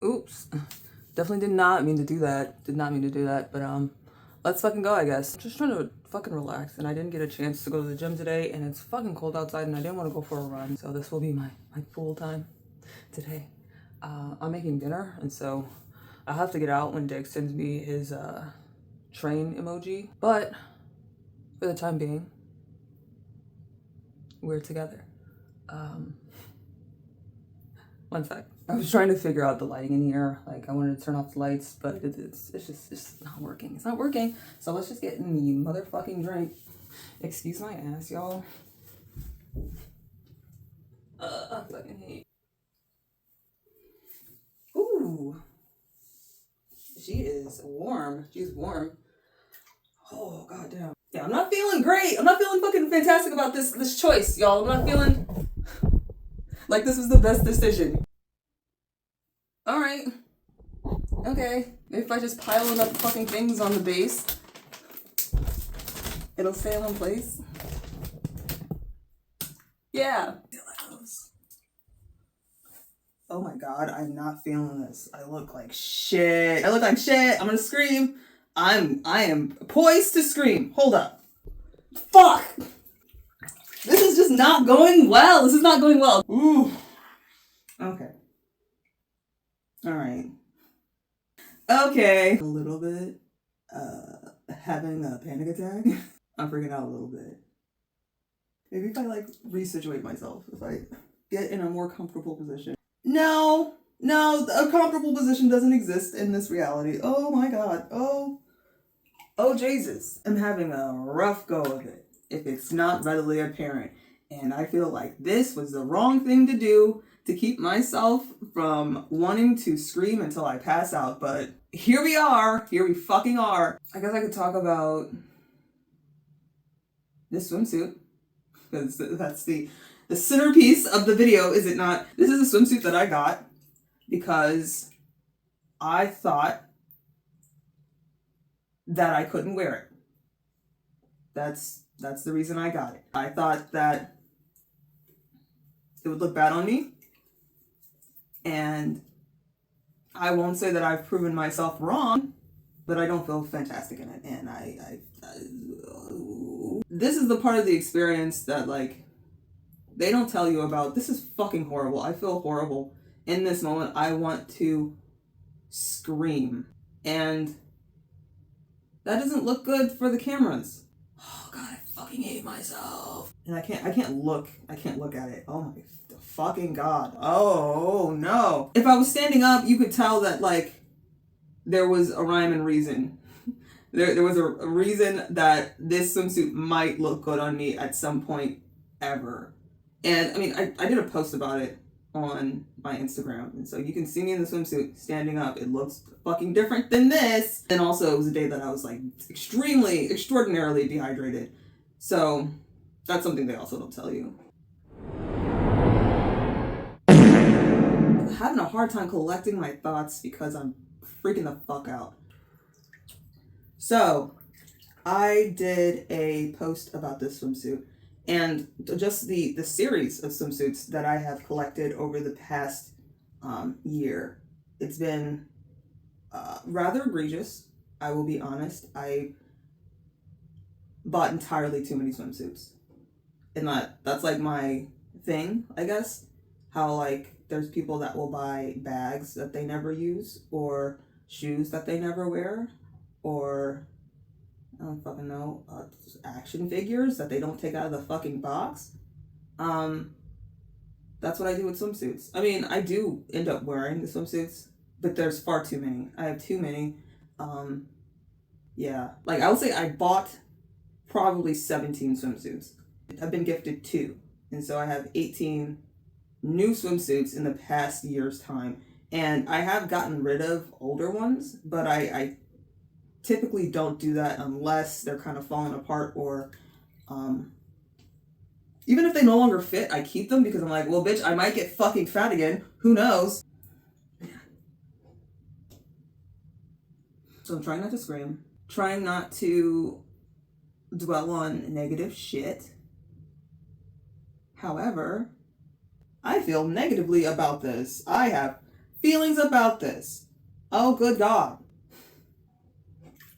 Oops. Definitely did not mean to do that. Did not mean to do that, but let's fucking go, I guess. I'm just trying to fucking relax, and I didn't get a chance to go to the gym today, and it's fucking cold outside, and I didn't want to go for a run, so this will be my pool time today. I'm making dinner, and so I'll have to get out when Dick sends me his train emoji, but for the time being, we're together. One sec. I was trying to figure out the lighting in here. Like, I wanted to turn off the lights, but it's just not working. It's not working. So let's just get in the motherfucking drink. Excuse my ass, y'all. I fucking hate. Ooh. She is warm. She's warm. Oh, goddamn. Yeah, I'm not feeling great. I'm not feeling fucking fantastic about this choice, y'all. I'm not feeling like this was the best decision. Alright. Okay. Maybe if I just pile enough fucking things on the base, it'll stay in one place. Yeah. Oh my god, I'm not feeling this. I look like shit. I'm gonna scream. I am poised to scream. Hold up. Fuck! This is just not going well. This is not going well. Ooh. Okay. Alright. Okay. A little bit, having a panic attack. I'm freaking out a little bit. Maybe if I, like, resituate myself. If I get in a more comfortable position. No, a comfortable position doesn't exist in this reality. Oh my god. Oh Jesus. I'm having a rough go of it, if it's not readily apparent. And I feel like this was the wrong thing to do to keep myself from wanting to scream until I pass out. But here we are. Here we fucking are. I guess I could talk about this swimsuit, because that's the centerpiece of the video, is it not? This is a swimsuit that I got because I thought that I couldn't wear it. That's the reason I got it. I thought that it would look bad on me. And I won't say that I've proven myself wrong, but I don't feel fantastic in it. And this is the part of the experience that, like, they don't tell you about. This is fucking horrible. I feel horrible in this moment. I want to scream. And that doesn't look good for the cameras. Oh god, I fucking hate myself. And I can't look at it. Oh my fucking god. Oh no. If I was standing up, you could tell that, like, there was a rhyme and reason. There was a reason that this swimsuit might look good on me at some point ever. And I mean, I did a post about it on my Instagram, and so you can see me in the swimsuit standing up. It looks fucking different than this. And also, it was a day that I was, like, extraordinarily dehydrated. So that's something they also don't tell you. I'm having a hard time collecting my thoughts because I'm freaking the fuck out. So I did a post about this swimsuit and just the series of swimsuits that I have collected over the past year. It's been rather egregious, I will be honest. I bought entirely too many swimsuits. And that's like my thing, I guess. How, like, there's people that will buy bags that they never use, or shoes that they never wear, or I don't fucking know, action figures that they don't take out of the fucking box. That's what I do with swimsuits. I mean, I do end up wearing the swimsuits, but there's far too many. I have too many. Yeah. Like, I would say I bought probably 17 swimsuits. I've been gifted 2. And so I have 18 new swimsuits in the past year's time. And I have gotten rid of older ones, but I typically don't do that unless they're kind of falling apart, or even if they no longer fit, I keep them because I'm like, well, bitch, I might get fucking fat again. Who knows? So I'm trying not to scream, trying not to dwell on negative shit. However, I feel negatively about this. I have feelings about this. Oh, good God.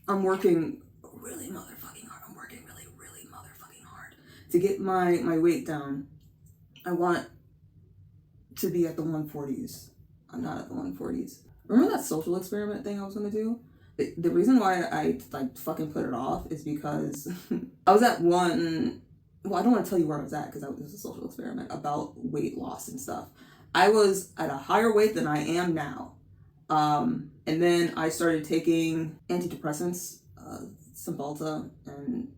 I'm working really motherfucking hard. I'm working really, really motherfucking hard to get my weight down. I want to be at the 140s. I'm not at the 140s. Remember that social experiment thing I was gonna do? The reason why I like fucking put it off is because I was at one. Well, I don't want to tell you where I was at because it was a social experiment about weight loss and stuff. I was at a higher weight than I am now. And then I started taking antidepressants, Cymbalta and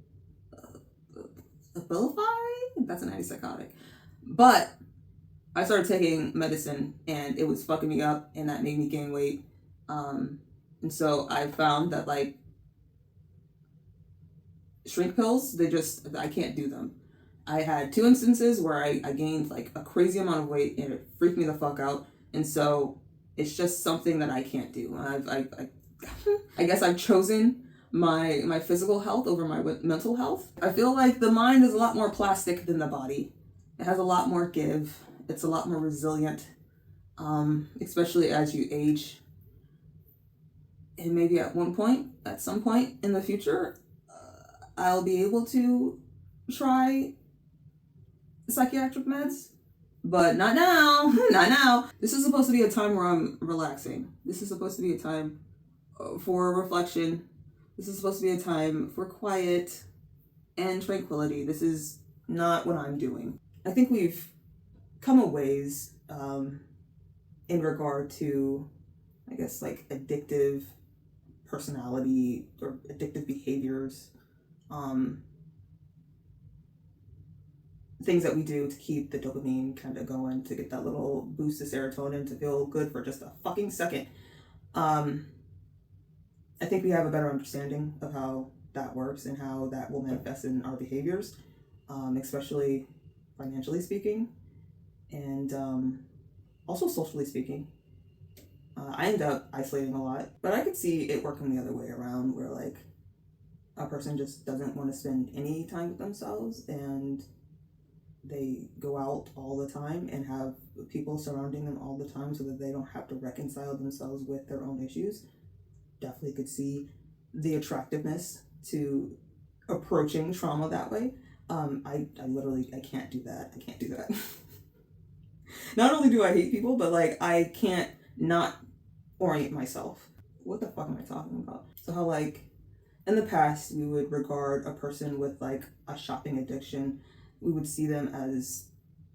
Abilify. That's an antipsychotic. But I started taking medicine and it was fucking me up and that made me gain weight. And so I found that like shrink pills, I can't do them. I had 2 instances where I gained like a crazy amount of weight and it freaked me the fuck out. And so it's just something that I can't do. I guess I've chosen my physical health over my mental health. I feel like the mind is a lot more plastic than the body. It has a lot more give. It's a lot more resilient, especially as you age. And maybe at some point in the future, I'll be able to try psychiatric meds. But not now, not now. This is supposed to be a time where I'm relaxing. This is supposed to be a time for reflection. This is supposed to be a time for quiet and tranquility. This is not what I'm doing. I think we've come a ways in regard to, I guess, like addictive personality or addictive behaviors. Things that we do to keep the dopamine kind of going, to get that little boost of serotonin, to feel good for just a fucking second. I think we have a better understanding of how that works and how that will manifest in our behaviors, especially financially speaking, and also socially speaking. I end up isolating a lot, but I could see it working the other way around, where like a person just doesn't want to spend any time with themselves and they go out all the time and have people surrounding them all the time so that they don't have to reconcile themselves with their own issues. Definitely could see the attractiveness to approaching trauma that way. I literally, I can't do that. I can't do that. Not only do I hate people, but like I can't not orient myself. What the fuck am I talking about? So how like in the past we would regard a person with like a shopping addiction, we would see them as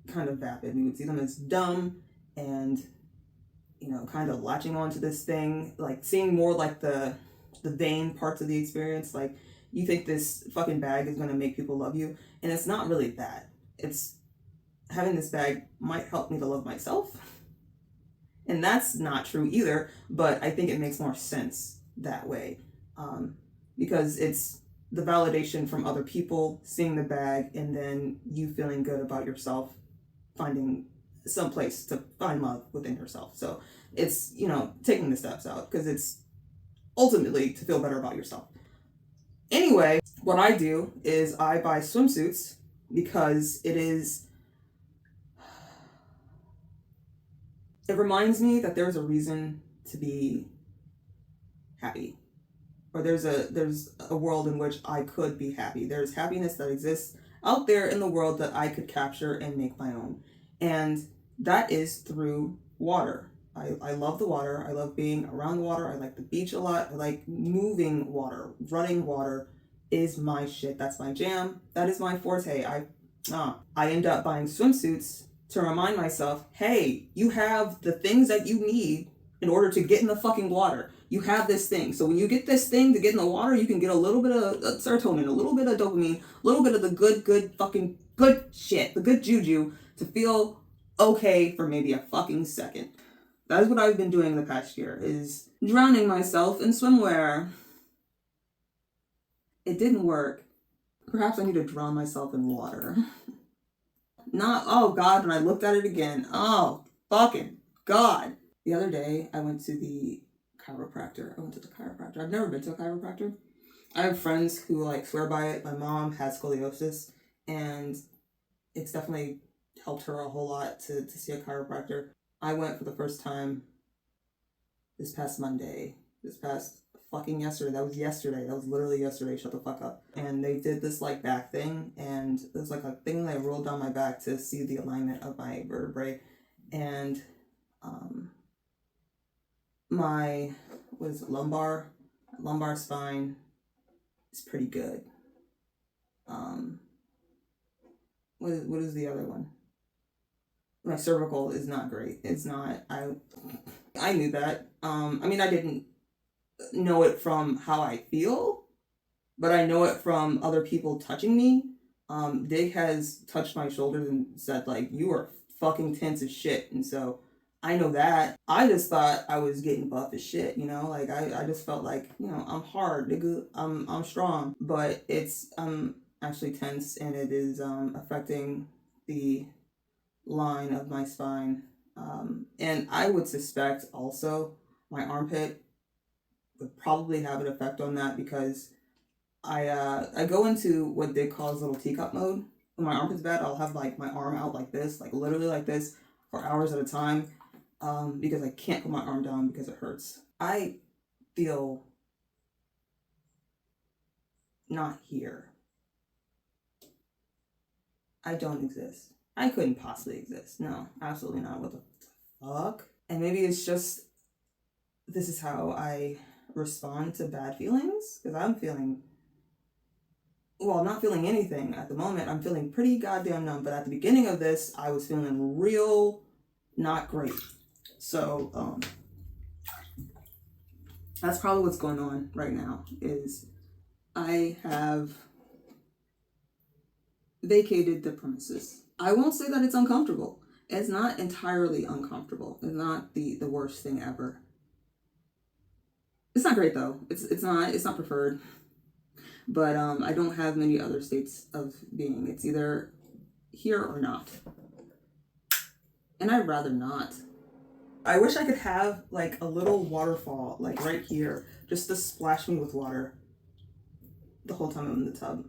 kind of vapid. We would see them as dumb and, you know, kind of latching onto this thing, like seeing more like the vain parts of the experience. Like, you think this fucking bag is going to make people love you. And it's not really that. It's having this bag might help me to love myself. And that's not true either, but I think it makes more sense that way. Because it's the validation from other people, seeing the bag, and then you feeling good about yourself, finding some place to find love within yourself. So it's, you know, taking the steps out because it's ultimately to feel better about yourself. Anyway, what I do is I buy swimsuits because it reminds me that there's a reason to be happy. Or there's a world in which I could be happy. There's happiness that exists out there in the world that I could capture and make my own. And that is through water. I love the water. I love being around the water. I like the beach a lot. I like moving water. Running water is my shit. That's my jam. That is my forte. I end up buying swimsuits to remind myself, hey, you have the things that you need in order to get in the fucking water. You have this thing. So when you get this thing to get in the water, you can get a little bit of serotonin, a little bit of dopamine, a little bit of the good fucking good shit, the good juju to feel okay for maybe a fucking second. That is what I've been doing the past year, is drowning myself in swimwear. It didn't work. Perhaps I need to drown myself in water. Oh God, when I looked at it again, oh fucking God. The other day, I went to the chiropractor. I've never been to a chiropractor. I have friends who like swear by it. My mom has scoliosis, and it's definitely helped her a whole lot to see a chiropractor. I went for the first time this past Monday, this past fucking yesterday. That was yesterday. That was literally yesterday. Shut the fuck up. And they did this like back thing, and there's like a thing that I rolled down my back to see the alignment of my vertebrae, and my lumbar spine is pretty good. What is the other one? My cervical is not great. It's not. I knew that. I mean, I didn't know it from how I feel, but I know it from other people touching me. Dig has touched my shoulders and said, like, you are fucking tense as shit. And so I know that. I just thought I was getting buff as shit, you know? Like, I just felt like, you know, I'm hard, nigga. I'm strong. But it's actually tense, and it is affecting the line of my spine. And I would suspect also my armpit would probably have an effect on that, because I go into what Dick calls little teacup mode. When my armpit's bad, I'll have like my arm out like this, like literally like this, for hours at a time, because I can't put my arm down because it hurts. I feel not here. I don't exist. I couldn't possibly exist. No, absolutely not. What the fuck? And maybe it's just, this is how I respond to bad feelings, because I'm not feeling anything at the moment. I'm feeling pretty goddamn numb, but at the beginning of this, I was feeling real not great. So, that's probably what's going on right now, is I have vacated the premises. I won't say that it's uncomfortable. It's not entirely uncomfortable. It's not the worst thing ever. It's not great though. It's not preferred. But I don't have many other states of being. It's either here or not. And I'd rather not. I wish I could have like a little waterfall, like right here, just to splash me with water the whole time I'm in the tub.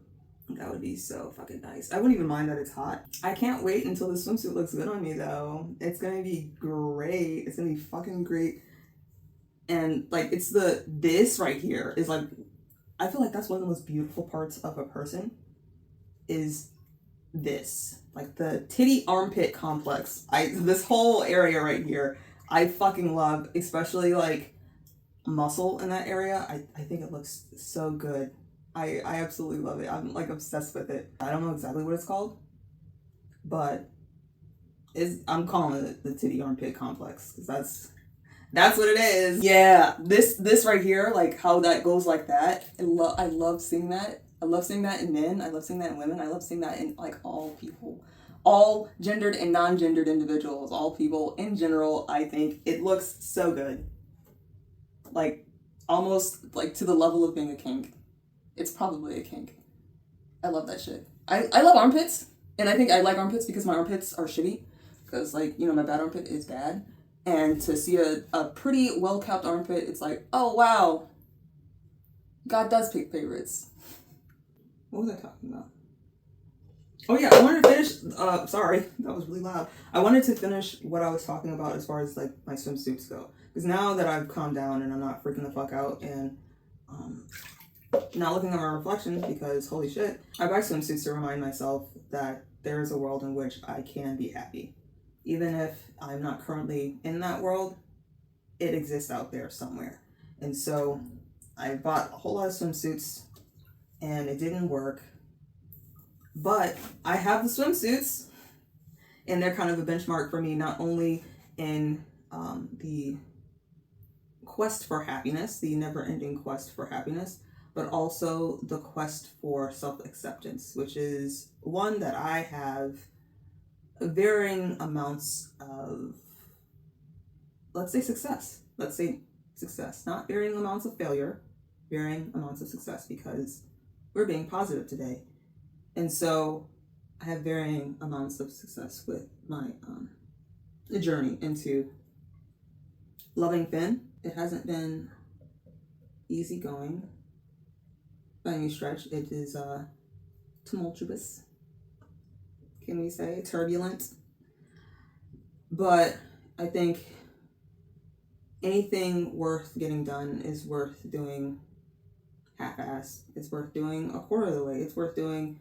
That would be so fucking nice. I wouldn't even mind that it's hot. I can't wait until the swimsuit looks good on me though. It's gonna be great. It's gonna be fucking great. And like, it's this right here is like, I feel like that's one of the most beautiful parts of a person, is this. Like the titty armpit complex. This whole area right here, I fucking love, especially like muscle in that area. I think it looks so good. I absolutely love it. I'm like obsessed with it. I don't know exactly what it's called, but I'm calling it the titty armpit complex, because that's what it is. Yeah, this right here, like how that goes like that. I love seeing that. I love seeing that in men. I love seeing that in women. I love seeing that in like all people, all gendered and non-gendered individuals, all people in general. I think it looks so good. Like almost like to the level of being a kink. It's probably a kink. I love that shit. I love armpits, and I think I like armpits because my armpits are shitty. Because like, you know, my bad armpit is bad. And to see a pretty well-kept armpit, it's like, oh wow, God does pick favorites. What was I talking about? Oh yeah, I wanted to finish, sorry, that was really loud. I wanted to finish what I was talking about as far as like my swimsuits go. Because now that I've calmed down and I'm not freaking the fuck out and not looking at my reflection, because holy shit, I buy swimsuits to remind myself that there is a world in which I can be happy. Even if I'm not currently in that world, it exists out there somewhere. And so I bought a whole lot of swimsuits and it didn't work. But I have the swimsuits, and they're kind of a benchmark for me, not only in the quest for happiness, the never-ending quest for happiness, but also the quest for self-acceptance, which is one that I have varying amounts of, let's say success, not varying amounts of failure, varying amounts of success, because we're being positive today. And so I have varying amounts of success with my journey into loving Finn. It hasn't been easy going by any stretch. It is tumultuous, can we say, turbulent. But I think anything worth getting done is worth doing half-assed. It's worth doing a quarter of the way. It's worth doing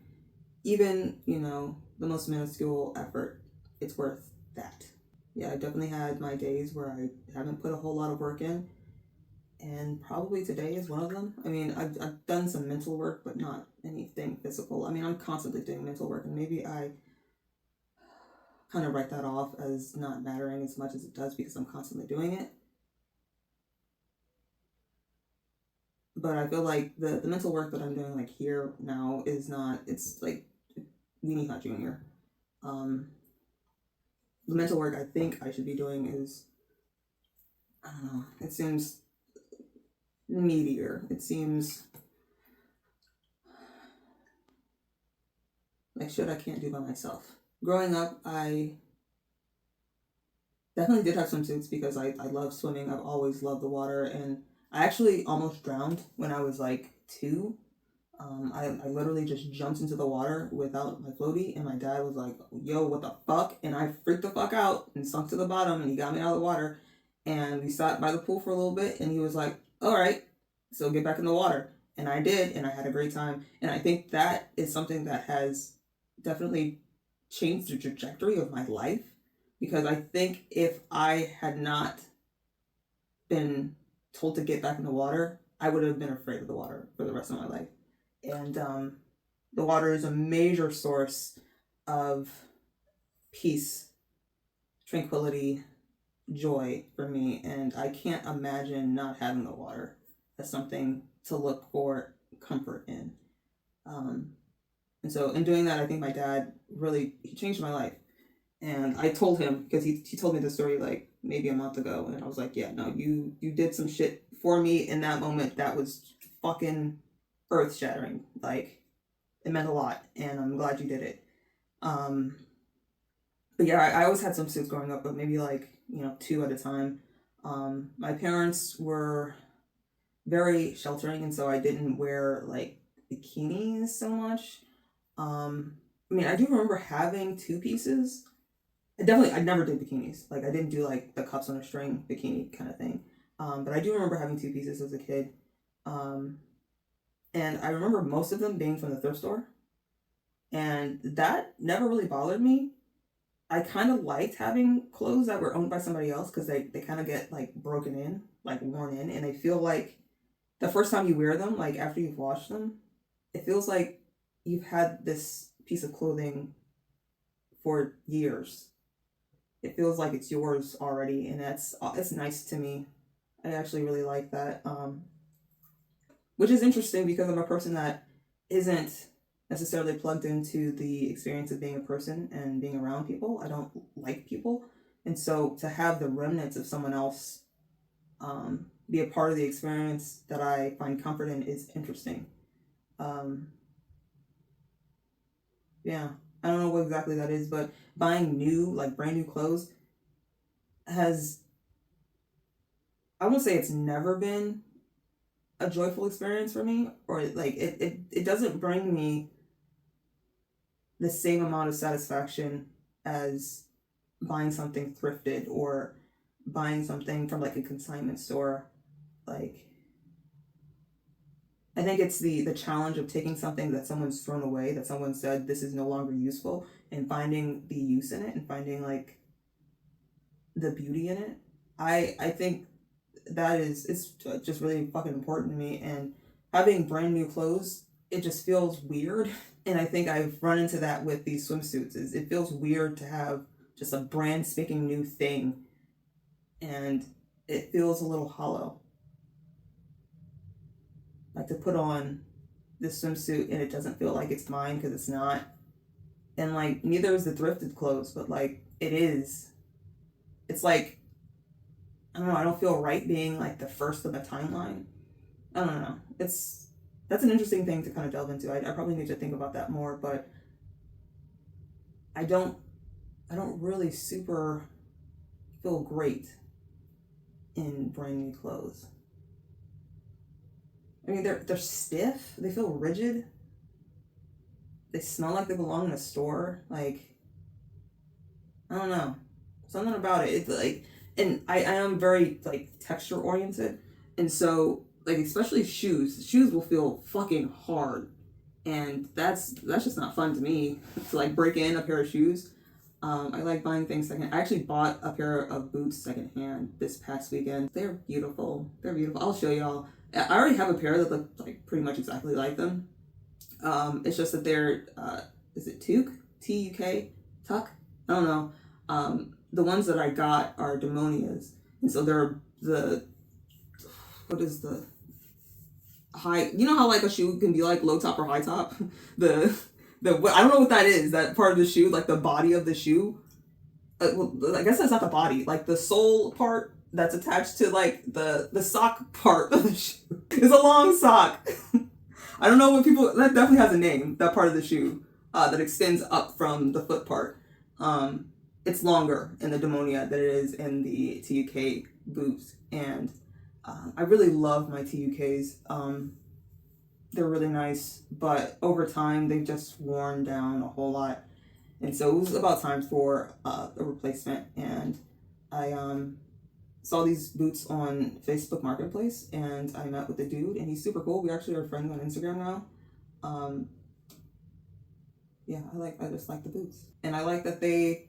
even, the most minuscule effort. It's worth that. Yeah, I definitely had my days where I haven't put a whole lot of work in, and probably today is one of them. I mean, I've done some mental work, but not anything physical. I mean, I'm constantly doing mental work, and maybe I kind of write that off as not mattering as much as it does because I'm constantly doing it. But I feel like the mental work that I'm doing like here now is not, it's like Weenie Hut Jr. The mental work I think I should be doing is, I don't know, it seems meatier. It seems like shit I can't do by myself. Growing up, I definitely did have swimsuits because I love swimming. I've always loved the water, and I actually almost drowned when I was like 2. I literally just jumped into the water without my floaty, and my dad was like, yo, what the fuck? And I freaked the fuck out and sunk to the bottom, and he got me out of the water. And we sat by the pool for a little bit, and he was like, all right, so get back in the water. And I did, and I had a great time. And I think that is something that has definitely changed the trajectory of my life, because I think if I had not been told to get back in the water, I would have been afraid of the water for the rest of my life. And the water is a major source of peace, tranquility, joy for me, and I can't imagine not having the water as something to look for comfort in. And so in doing that, I think my dad really, he changed my life. And I told him, because he told me the story like maybe a month ago, and I was like, yeah, no, you did some shit for me in that moment that was fucking earth shattering. Like, it meant a lot, and I'm glad you did it. But yeah, I always had some suits growing up, but maybe like, 2 at a time. My parents were very sheltering, and so I didn't wear like bikinis so much. I mean, I do remember having 2 pieces. I never did bikinis. Like, I didn't do like the cups on a string bikini kind of thing. But I do remember having 2 pieces as a kid. And I remember most of them being from the thrift store. And that never really bothered me. I kind of liked having clothes that were owned by somebody else because they kind of get like broken in, like worn in. And they feel like the first time you wear them, like after you've washed them, it feels like you've had this piece of clothing for years. It feels like it's yours already, and it's nice to me. I actually really like that, which is interesting because I'm a person that isn't necessarily plugged into the experience of being a person and being around people. I don't like people, and so to have the remnants of someone else be a part of the experience that I find comfort in is interesting. Yeah, I don't know what exactly that is, but buying new, like brand new clothes has, I won't say it's never been a joyful experience for me, or like it doesn't bring me the same amount of satisfaction as buying something thrifted or buying something from like a consignment store. Like, I think it's the challenge of taking something that someone's thrown away, that someone said this is no longer useful, and finding the use in it and finding like the beauty in it. I think that it's just really fucking important to me. And having brand new clothes, it just feels weird. And I think I've run into that with these swimsuits. Is it feels weird to have just a brand spanking new thing, and it feels a little hollow. Like to put on this swimsuit and it doesn't feel like it's mine because it's not. And like neither is the thrifted clothes, but like it is. It's like, I don't know, I don't feel right being like the first of a timeline. I don't know. That's an interesting thing to kind of delve into. I probably need to think about that more, but I don't really super feel great in brand new clothes. I mean, they're stiff. They feel rigid. They smell like they belong in a store. Like, I don't know, something about it. It's like, and I am very like texture oriented, and so like especially shoes will feel fucking hard, and that's just not fun to me to like break in a pair of shoes. I like buying things second. I actually bought a pair of boots secondhand this past weekend. They're beautiful. I'll show y'all. I already have a pair that look like pretty much exactly like them. It's just that they're is it Tuk? T-U-K? Tuck? I don't know. The ones that I got are Demonias, and so they're what is the high? You know how like a shoe can be like low top or high top? the I don't know what that is. That part of the shoe, like the body of the shoe. Well, I guess that's not the body. Like the sole part that's attached to like the sock part of the shoe. It's a long sock. I don't know what people. That definitely has a name. That part of the shoe that extends up from the foot part. It's longer in the Demonia than it is in the TUK boots, and I really love my TUKs. They're really nice, but over time they've just worn down a whole lot, and so it was about time for a replacement. And I saw these boots on Facebook Marketplace, and I met with the dude, and he's super cool. We actually are friends on Instagram now. Yeah, I just like the boots, and I like that they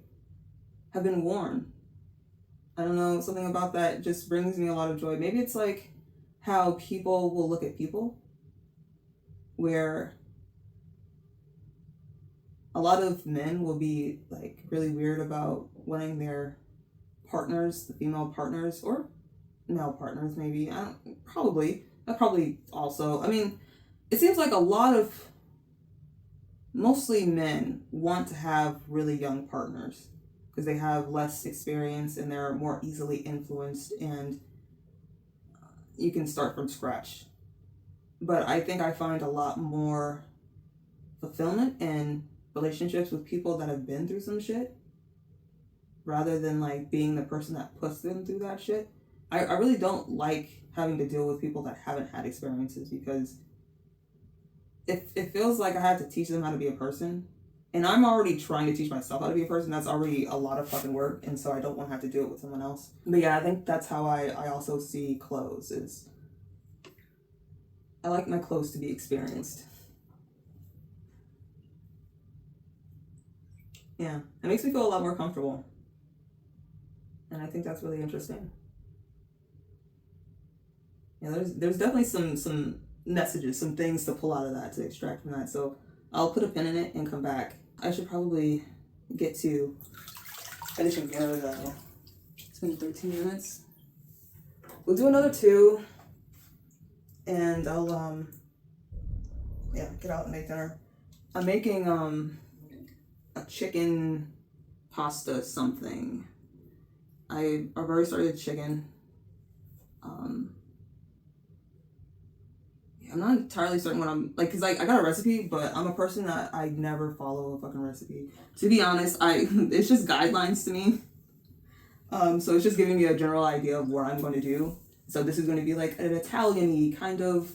have been worn. I don't know, something about that just brings me a lot of joy. Maybe it's like how people will look at people, where a lot of men will be like really weird about wanting their partners, the female partners, or male partners maybe. That probably also, I mean, it seems like a lot of, mostly men want to have really young partners because they have less experience and they're more easily influenced, and you can start from scratch. But I think I find a lot more fulfillment in relationships with people that have been through some shit, rather than like being the person that puts them through that shit. I really don't like having to deal with people that haven't had experiences, because it feels like I have to teach them how to be a person, and I'm already trying to teach myself how to be a person. That's already a lot of fucking work, and so I don't want to have to do it with someone else. But yeah, I think that's how I also see clothes, is I like my clothes to be experienced. Yeah, it makes me feel a lot more comfortable, and I think that's really interesting. Yeah, there's definitely some messages, some things to pull out of that, to extract from that. So I'll put a pin in it and come back. I should probably get to finishing dinner though. It's been 13 minutes. We'll do another 2, and I'll get out and make dinner. I'm making a chicken pasta something. I've already started chicken. I'm not entirely certain what I'm like, cause I got a recipe, but I'm a person that I never follow a fucking recipe. To be honest, it's just guidelines to me. So it's just giving me a general idea of what I'm going to do. So this is going to be like an Italian-y kind of,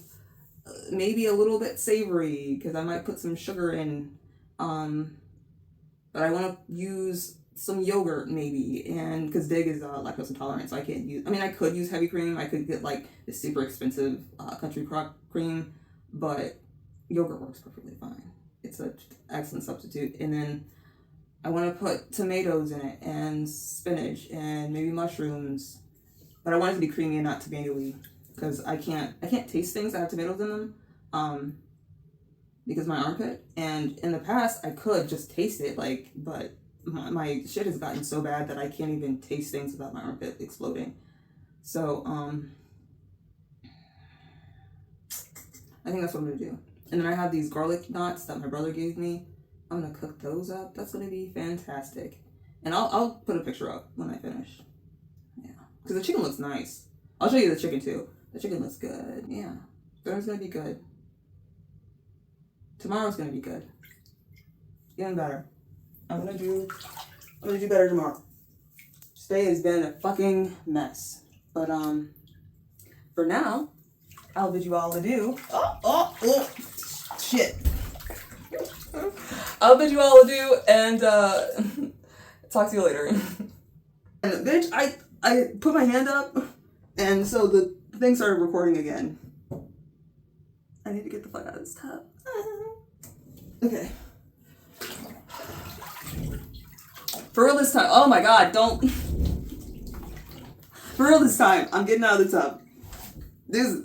maybe a little bit savory, because I might put some sugar in. But I want to use some yogurt maybe, and because Dig is lactose intolerant, so I can't use. I mean, I could use heavy cream. I could get like the super expensive country crock cream, but yogurt works perfectly fine. It's an excellent substitute. And then I want to put tomatoes in it, and spinach, and maybe mushrooms. But I want it to be creamy and not tomatoey, because I can't taste things that have tomatoes in them, because my armpit. And in the past, I could just taste it, like, but my shit has gotten so bad that I can't even taste things without my armpit exploding. So, I think that's what I'm gonna do. And then I have these garlic knots that my brother gave me. I'm gonna cook those up. That's gonna be fantastic. And I'll put a picture up when I finish. Yeah, because the chicken looks nice. I'll show you the chicken too. The chicken looks good. Yeah, dinner's gonna be good. Tomorrow's gonna be good. Even better. I'm gonna do better tomorrow. Today has been a fucking mess. But for now, I'll bid you all adieu. Oh, shit. I'll bid you all adieu and talk to you later. And bitch, I put my hand up, and so the thing started recording again. I need to get the fuck out of this tub. Okay. For real this time. Oh my god, don't. For real this time. I'm getting out of the tub. This